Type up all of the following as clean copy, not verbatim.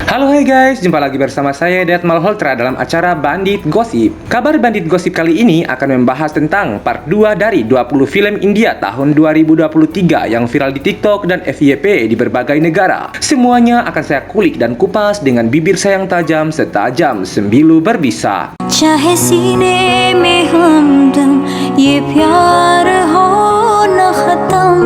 Halo hai guys, jumpa lagi bersama saya Dad Malhotra dalam acara Bandit Gossip. Kabar Bandit Gossip kali ini akan membahas tentang part 2 dari 20 film India tahun 2023 yang viral di TikTok dan FYP di berbagai negara. Semuanya akan saya kulik dan kupas dengan bibir saya yang tajam setajam sembilu berbisa. चाहे सीने में हमदम ये प्यार हो न खत्म.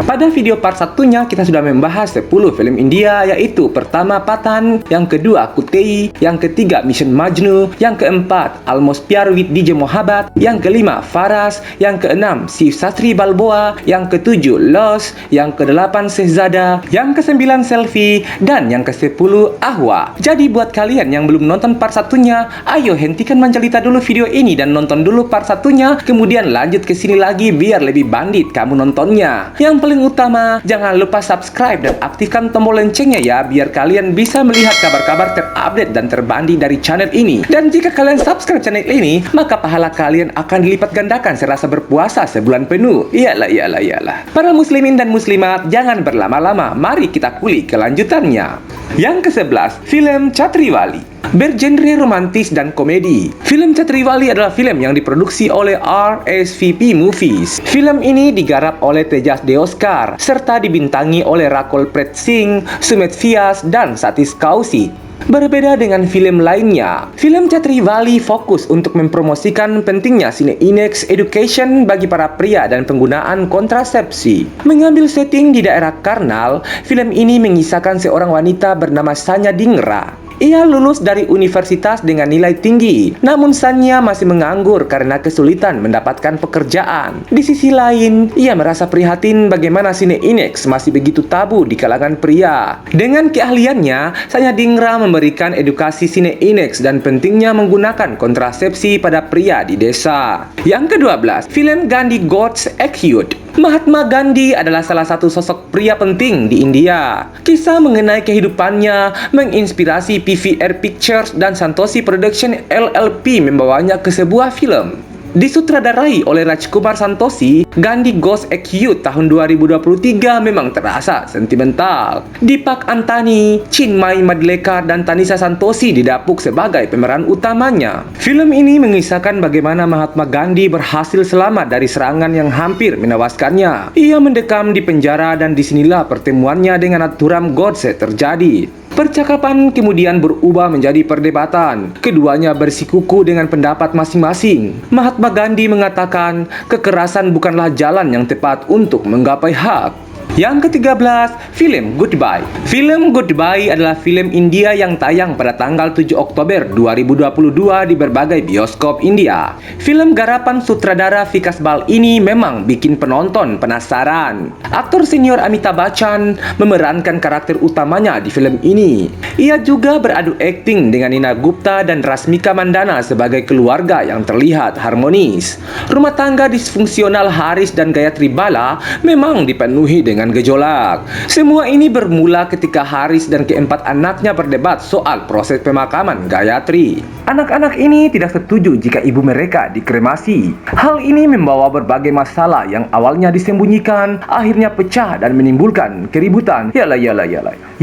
Pada video part satunya kita sudah membahas 10 film India, yaitu pertama Pathan, yang kedua Kutei, yang ketiga Mission Majnu, yang keempat Almost Pyar with DJ Mohabbat, yang kelima Faras, yang keenam Shiv Sastri Balboa, yang ketujuh Lost, yang kedelapan Shehzada, yang kesembilan Selfie, dan yang kesepuluh Ahwa. Jadi buat kalian yang belum nonton part satunya, ayo hentikan mencerita dulu video ini dan nonton dulu part satunya, kemudian lanjut ke sini lagi biar lebih bandit kamu nontonnya. Yang paling utama, jangan lupa subscribe dan aktifkan tombol loncengnya ya, biar kalian bisa melihat kabar-kabar terupdate dan terbanding dari channel ini. Dan jika kalian subscribe channel ini, maka pahala kalian akan dilipat gandakan serasa berpuasa sebulan penuh. Iyalah. Para muslimin dan muslimat, jangan berlama-lama, mari kita kulik kelanjutannya. Yang ke-11, film Chatriwali. Bergenre romantis dan komedi. Film Chatriwali adalah film yang diproduksi oleh RSVP Movies. Film ini digarap oleh Tejas Deoskar serta dibintangi oleh Rakul Preet Singh, Sumit Vyas, dan Satish Kaushik. Berbeda dengan film lainnya, film Chatriwali fokus untuk mempromosikan pentingnya Cine-Inex education bagi para pria dan penggunaan kontrasepsi. Mengambil setting di daerah Karnal, film ini mengisahkan seorang wanita bernama Sanya Dingra. Ia lulus dari universitas dengan nilai tinggi, namun Sanya masih menganggur karena kesulitan mendapatkan pekerjaan. Di sisi lain, ia merasa prihatin bagaimana Cine-Inex masih begitu tabu di kalangan pria. Dengan keahliannya, Sanya Dingra memberikan edukasi Cine-Inex dan pentingnya menggunakan kontrasepsi pada pria di desa. Yang ke-12, film Gandhi God's Acute. Mahatma Gandhi adalah salah satu sosok pria penting di India. Kisah mengenai kehidupannya menginspirasi PVR Pictures dan Santoshi Production LLP membawanya ke sebuah film. Disutradarai oleh Rajkumar Santoshi, Gandhi Goes Acute tahun 2023 memang terasa sentimental. Deepak Antani, Chinmay Madlekar, dan Tanisha Santoshi didapuk sebagai pemeran utamanya. Film ini mengisahkan bagaimana Mahatma Gandhi berhasil selamat dari serangan yang hampir menewaskannya. Ia mendekam di penjara dan disinilah pertemuannya dengan Nathuram Godse terjadi. Percakapan kemudian berubah menjadi perdebatan. Keduanya bersikuku dengan pendapat masing-masing. Mahatma Gandhi mengatakan, kekerasan bukanlah jalan yang tepat untuk menggapai hak. Yang ke-13, film Goodbye. Film Goodbye adalah film India yang tayang pada tanggal 7 Oktober 2022 di berbagai bioskop India. Film garapan sutradara Vikas Bal ini memang bikin penonton penasaran. Aktor senior Amitabh Bachchan memerankan karakter utamanya di film ini. Ia juga beradu akting dengan Nina Gupta dan Rasmika Mandana sebagai keluarga yang terlihat harmonis. Rumah tangga disfungsional Haris dan Gayatri Bala memang dipenuhi dengan gejolak. Semua ini bermula ketika Haris dan keempat anaknya berdebat soal proses pemakaman Gayatri. Anak-anak ini tidak setuju jika ibu mereka dikremasi. Hal ini membawa berbagai masalah yang awalnya disembunyikan, akhirnya pecah dan menimbulkan keributan. Yalah.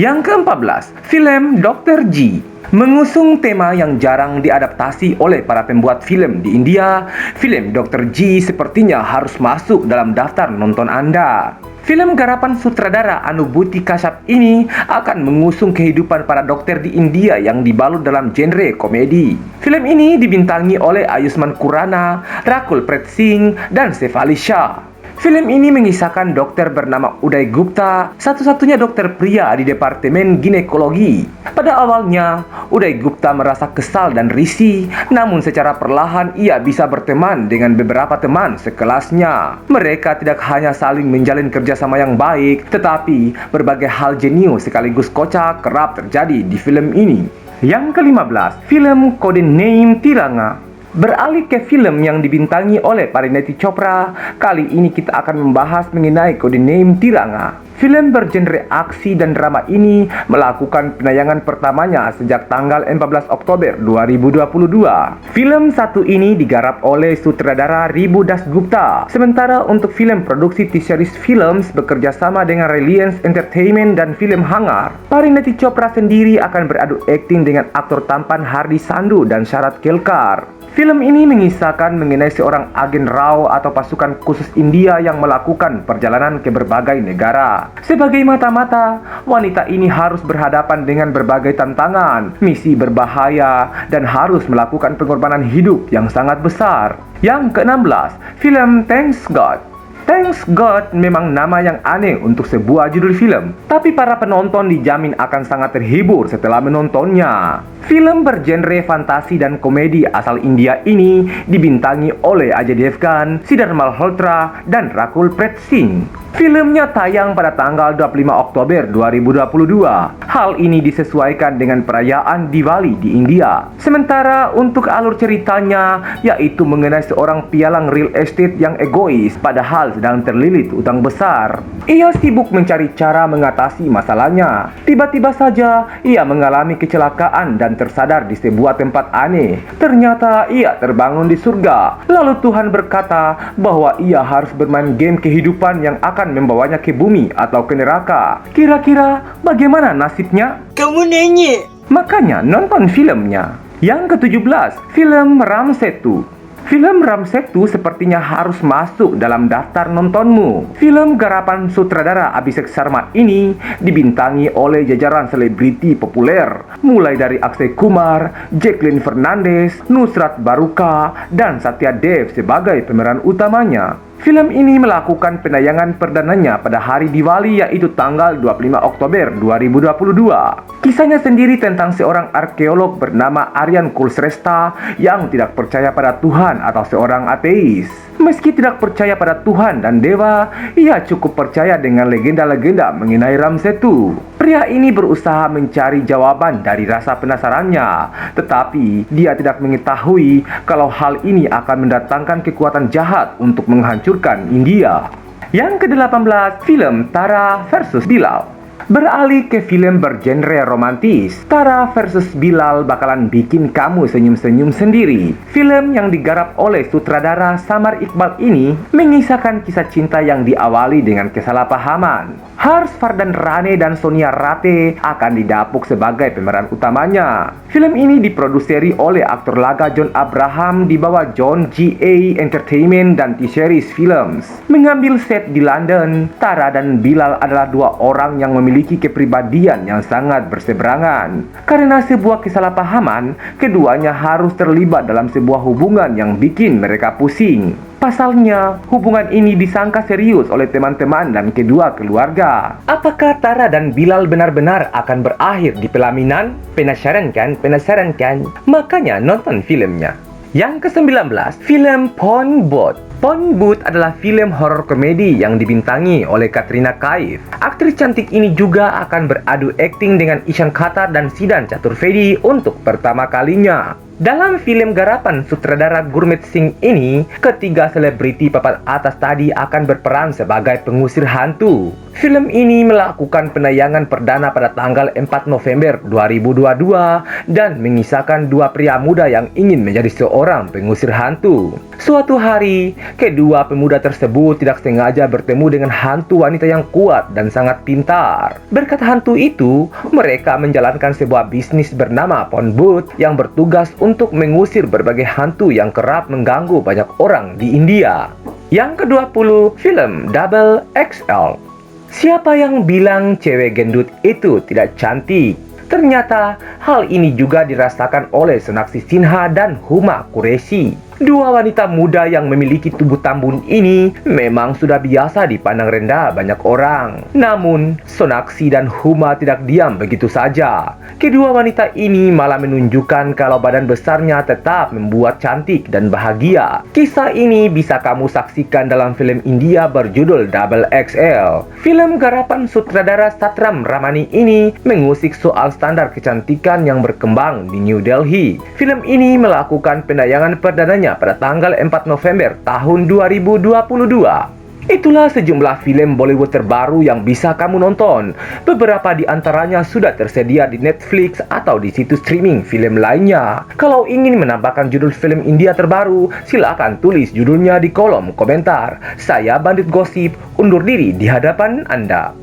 Yang ke-14, film Dr. G. Mengusung tema yang jarang diadaptasi oleh para pembuat film di India, film Dr. G sepertinya harus masuk dalam daftar nonton Anda. Film garapan sutradara Anubhuti Kashyap ini akan mengusung kehidupan para dokter di India yang dibalut dalam genre komedi. Film ini dibintangi oleh Ayushmann Khurrana, Rakul Preet Singh, dan Saif Ali Shah. Film ini mengisahkan dokter bernama Uday Gupta, satu-satunya dokter pria di Departemen Ginekologi. Pada awalnya, Uday Gupta merasa kesal dan risih, namun secara perlahan ia bisa berteman dengan beberapa teman sekelasnya. Mereka tidak hanya saling menjalin kerjasama yang baik, tetapi berbagai hal jenius sekaligus kocak kerap terjadi di film ini. Yang ke-15, film Codename Tiranga. Beralih ke film yang dibintangi oleh Parineeti Chopra, kali ini kita akan membahas mengenai Codename Tiranga. Film bergenre aksi dan drama ini melakukan penayangan pertamanya sejak tanggal 14 Oktober 2022. Film satu ini digarap oleh sutradara Ribu Dasgupta. Sementara untuk film produksi T-Series Films bekerja sama dengan Reliance Entertainment dan Film Hangar. Parineeti Chopra sendiri akan beradu akting dengan aktor tampan Hardy Sandhu dan Sharat Kelkar. Film ini mengisahkan mengenai seorang agen RAW atau pasukan khusus India yang melakukan perjalanan ke berbagai negara. Sebagai mata-mata, wanita ini harus berhadapan dengan berbagai tantangan, misi berbahaya, dan harus melakukan pengorbanan hidup yang sangat besar. Yang ke-16, film Thanks God. Thanks God memang nama yang aneh untuk sebuah judul film, tapi para penonton dijamin akan sangat terhibur setelah menontonnya. Film bergenre fantasi dan komedi asal India ini dibintangi oleh Ajay Devgan, Siddharth Malhotra, dan Rakul Preet Singh. Filmnya tayang pada tanggal 25 Oktober 2022. Hal ini disesuaikan dengan perayaan Diwali di India. Sementara untuk alur ceritanya, yaitu mengenai seorang pialang real estate yang egois padahal sedang terlilit utang besar. Ia sibuk mencari cara mengatasi masalahnya. Tiba-tiba saja ia mengalami kecelakaan dan tersadar di sebuah tempat aneh. Ternyata ia terbangun di surga. Lalu Tuhan berkata bahwa ia harus bermain game kehidupan yang akan membawanya ke bumi atau ke neraka. Kira-kira bagaimana nasibnya? Kamu nanya. Makanya nonton filmnya. Yang ke-17, film Ram Setu. Film Ram Setu sepertinya harus masuk dalam daftar nontonmu. Film garapan sutradara Abhishek Sharma ini dibintangi oleh jajaran selebriti populer, mulai dari Akshay Kumar, Jacqueline Fernandez, Nusrat Baruka, dan Satya Dev sebagai pemeran utamanya. Film ini melakukan penayangan perdananya pada hari Diwali, yaitu tanggal 25 Oktober 2022. Kisahnya sendiri tentang seorang arkeolog bernama Aryan Kulsrestha yang tidak percaya pada Tuhan atau seorang ateis. Meski tidak percaya pada Tuhan dan dewa, ia cukup percaya dengan legenda-legenda mengenai Ram Setu. Pria ini berusaha mencari jawaban dari rasa penasarannya, tetapi dia tidak mengetahui kalau hal ini akan mendatangkan kekuatan jahat untuk menghancurkan India. Yang ke-18, film Tara versus Bilal. Beralih ke film bergenre romantis, Tara versus Bilal bakalan bikin kamu senyum-senyum sendiri. Film yang digarap oleh sutradara Samar Iqbal ini mengisahkan kisah cinta yang diawali dengan kesalahpahaman. Harsh Vardhan Rane dan Sonia Rate akan didapuk sebagai pemeran utamanya. Film ini diproduseri oleh aktor laga John Abraham di bawah John G.A. Entertainment dan T-Series Films. Mengambil set di London, Tara dan Bilal adalah dua orang yang memiliki kepribadian yang sangat berseberangan. Karena sebuah kesalahpahaman, keduanya harus terlibat dalam sebuah hubungan yang bikin mereka pusing. Pasalnya, hubungan ini disangka serius oleh teman-teman dan kedua keluarga. Apakah Tara dan Bilal benar-benar akan berakhir di pelaminan? Penasaran kan? Penasaran kan? Makanya nonton filmnya. Yang ke-19, film Phone Booth. Phone Booth adalah film horor komedi yang dibintangi oleh Katrina Kaif. Aktris cantik ini juga akan beradu akting dengan Ishan Khatter dan Siddhan Chaturvedi untuk pertama kalinya. Dalam film garapan sutradara Gurmeet Singh ini, ketiga selebriti papan atas tadi akan berperan sebagai pengusir hantu. Film ini melakukan penayangan perdana pada tanggal 4 November 2022 dan mengisahkan dua pria muda yang ingin menjadi seorang pengusir hantu. Suatu hari, kedua pemuda tersebut tidak sengaja bertemu dengan hantu wanita yang kuat dan sangat pintar. Berkat hantu itu, mereka menjalankan sebuah bisnis bernama Phone Booth yang bertugas untuk mengusir berbagai hantu yang kerap mengganggu banyak orang di India. Yang ke-20, film Double XL. Siapa yang bilang cewek gendut itu tidak cantik? Ternyata hal ini juga dirasakan oleh Sonakshi Sinha dan Huma Qureshi. Dua wanita muda yang memiliki tubuh tambun ini memang sudah biasa dipandang rendah banyak orang. Namun, Sonakshi dan Huma tidak diam begitu saja. Kedua wanita ini malah menunjukkan kalau badan besarnya tetap membuat cantik dan bahagia. Kisah ini bisa kamu saksikan dalam film India berjudul Double XL. Film garapan sutradara Satram Ramani ini mengusik soal standar kecantikan yang berkembang di New Delhi. Film ini melakukan penayangan perdananya pada tanggal 4 November tahun 2022. Itulah sejumlah film Bollywood terbaru yang bisa kamu nonton. Beberapa di antaranya sudah tersedia di Netflix atau di situs streaming film lainnya. Kalau ingin menambahkan judul film India terbaru, silakan tulis judulnya di kolom komentar. Saya Bandit Gosip, undur diri di hadapan Anda.